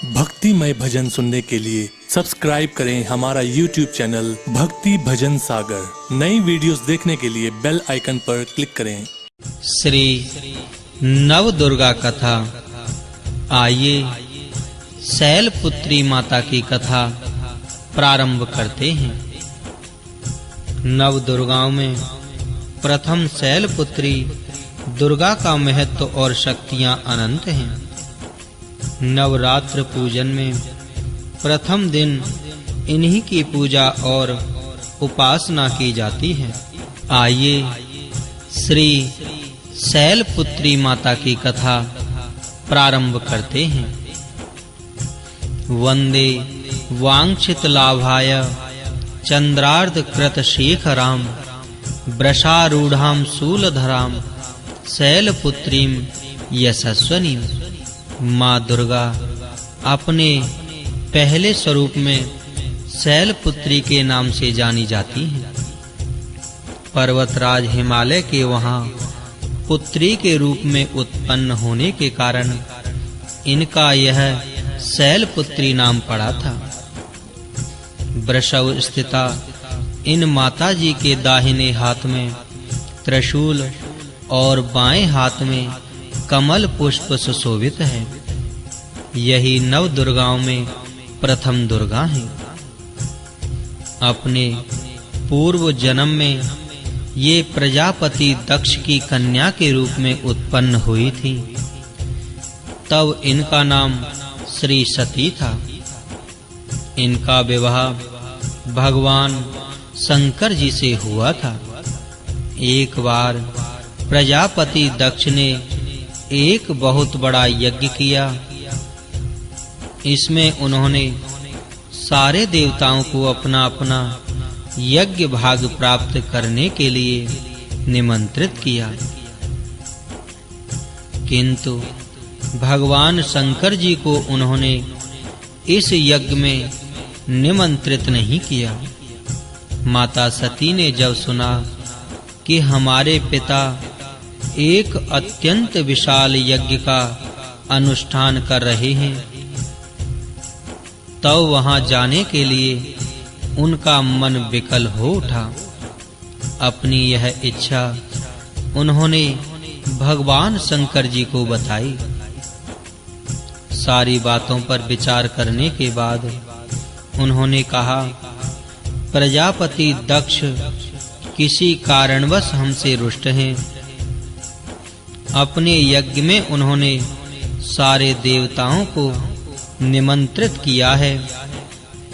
भक्तिमय भजन सुनने के लिए सब्सक्राइब करें हमारा YouTube चैनल भक्ति भजन सागर। नई वीडियोस देखने के लिए बेल आइकन पर क्लिक करें। श्री नव दुर्गा कथा। आइए शैलपुत्री माता की कथा प्रारंभ करते हैं। नव दुर्गाओं में प्रथम शैलपुत्री दुर्गा का महत्व और शक्तियां अनंत हैं। नवरात्र पूजन में प्रथम दिन इन्हीं की पूजा और उपासना की जाती है। आइए श्री शैलपुत्री माता की कथा प्रारंभ करते हैं। वंदे वांछित लाभाय चंद्रार्ध कृत शेखराम वृषारूढ़ाम शूलधराम शैलपुत्रीम यशस्वनीम। माँ दुर्गा अपने पहले स्वरूप में शैलपुत्री के नाम से जानी जाती हैं। पर्वतराज हिमालय के वहां पुत्री के रूप में उत्पन्न होने के कारण इनका यह शैलपुत्री नाम पड़ा था। वृषभ स्थिता इन माताजी के दाहिने हाथ में त्रिशूल और बाएं हाथ में कमल पुष्प सुशोभित है। यही नव दुर्गाओं में प्रथम दुर्गा है। अपने पूर्व जन्म में ये प्रजापति दक्ष की कन्या के रूप में उत्पन्न हुई थी। तब इनका नाम श्री सती था। इनका विवाह भगवान शंकर जी से हुआ था। एक बार प्रजापति दक्ष ने एक बहुत बड़ा यज्ञ किया। इसमें उन्होंने सारे देवताओं को अपना-अपना यज्ञ भाग प्राप्त करने के लिए निमंत्रित किया। किंतु भगवान शंकर जी को उन्होंने इस यज्ञ में निमंत्रित नहीं किया। माता सती ने जब सुना कि हमारे पिता एक अत्यंत विशाल यज्ञ का अनुष्ठान कर रहे हैं, तब वहां जाने के लिए उनका मन विकल हो उठा। अपनी यह इच्छा उन्होंने भगवान शंकर जी को बताई। सारी बातों पर विचार करने के बाद उन्होंने कहा, प्रजापति दक्ष किसी कारणवश हमसे रुष्ट हैं। अपने यज्ञ में उन्होंने सारे देवताओं को निमंत्रित किया है।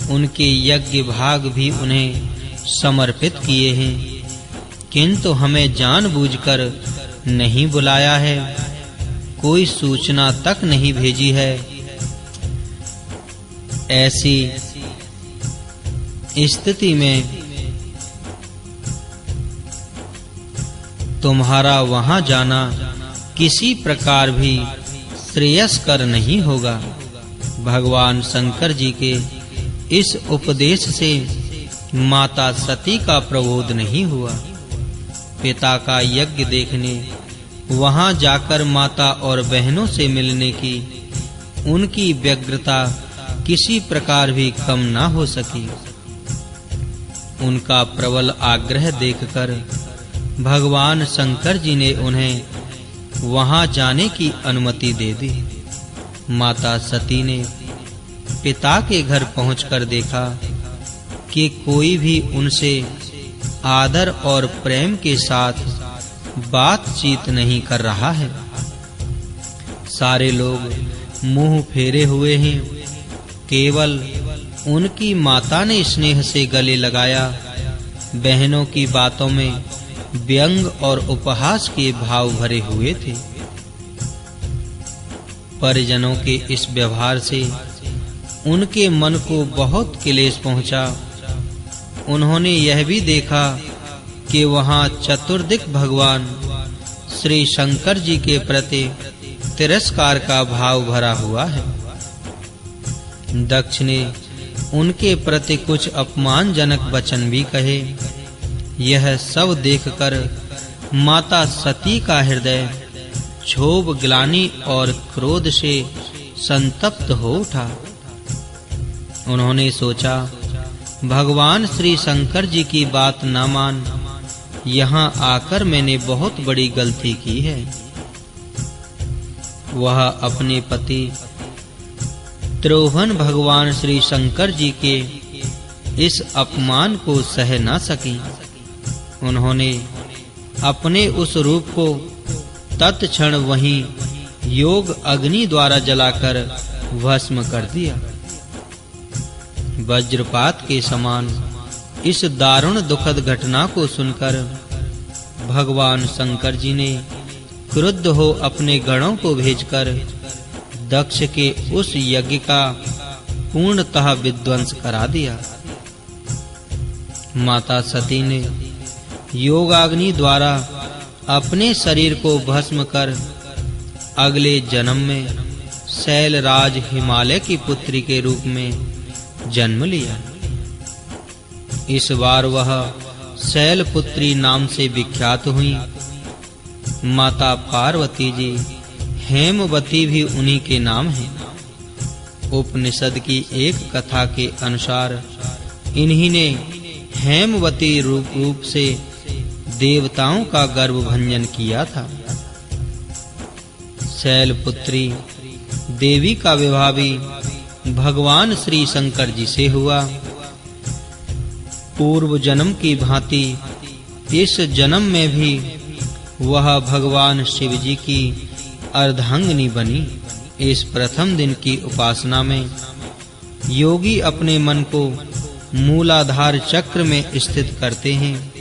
उनके यज्ञ भाग भी उन्हें समर्पित किए हैं, किंतु हमें जानबूझकर नहीं बुलाया है, कोई सूचना तक नहीं भेजी है। ऐसी स्थिति में तुम्हारा वहां जाना किसी प्रकार भी श्रेयस्कर नहीं होगा। भगवान शंकर जी के इस उपदेश से माता सती का प्रबोध नहीं हुआ। पिता का यज्ञ देखने वहां जाकर माता और बहनों से मिलने की उनकी व्यग्रता किसी प्रकार भी कम ना हो सकी। उनका प्रबल आग्रह देखकर भगवान शंकर जी ने उन्हें वहां जाने की अनुमति दे दी। माता सती ने पिता के घर पहुंचकर देखा कि कोई भी उनसे आदर और प्रेम के साथ बातचीत नहीं कर रहा है। सारे लोग मुंह फेरे हुए हैं। केवल उनकी माता ने स्नेह से गले लगाया। बहनों की बातों में व्यंग और उपहास के भाव भरे हुए थे। परिजनों के इस व्यवहार से उनके मन को बहुत क्लेश पहुंचा। उन्होंने यह भी देखा कि वहां चतुर्दिक भगवान श्री शंकर जी के प्रति तिरस्कार का भाव भरा हुआ है। दक्ष ने उनके प्रति कुछ अपमानजनक वचन भी कहे। यह सब देखकर माता सती का हृदय क्षोभ, ग्लानि और क्रोध से संतप्त हो उठा। उन्होंने सोचा, भगवान श्री शंकर जी की बात न मान यहाँ आकर मैंने बहुत बड़ी गलती की है। वह अपने पति त्रोहन भगवान श्री शंकर जी के इस अपमान को सह न सकी। उन्होंने अपने उस रूप को तत्क्षण वहीं योग अग्नि द्वारा जलाकर भस्म कर दिया। वज्रपात के समान इस दारुण दुखद घटना को सुनकर भगवान शंकर जी ने क्रुद्ध हो अपने गणों को भेजकर दक्ष के उस यज्ञ का पूर्णतः विध्वंस करा दिया। माता सती ने योगाग्नि द्वारा अपने शरीर को भस्म कर अगले जन्म में शैलराज हिमालय की पुत्री के रूप में जन्म लिया। इस बार वह शैलपुत्री नाम से विख्यात हुई। माता पार्वती जी हेमवती भी उन्हीं के नाम हैं। उपनिषद की एक कथा के अनुसार इन्हीं ने हेमवती रूप से देवताओं का गर्भभंजन किया था। शैलपुत्री देवी का विवाह भी भगवान श्री शंकर जी से हुआ। पूर्व जन्म की भांति इस जन्म में भी वह भगवान शिव जी की अर्धांगिनी बनी। इस प्रथम दिन की उपासना में योगी अपने मन को मूलाधार चक्र में स्थित करते हैं।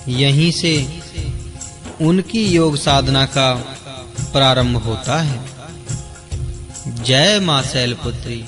यहीं से उनकी योग साधना का प्रारंभ होता है। जय मां शैलपुत्री।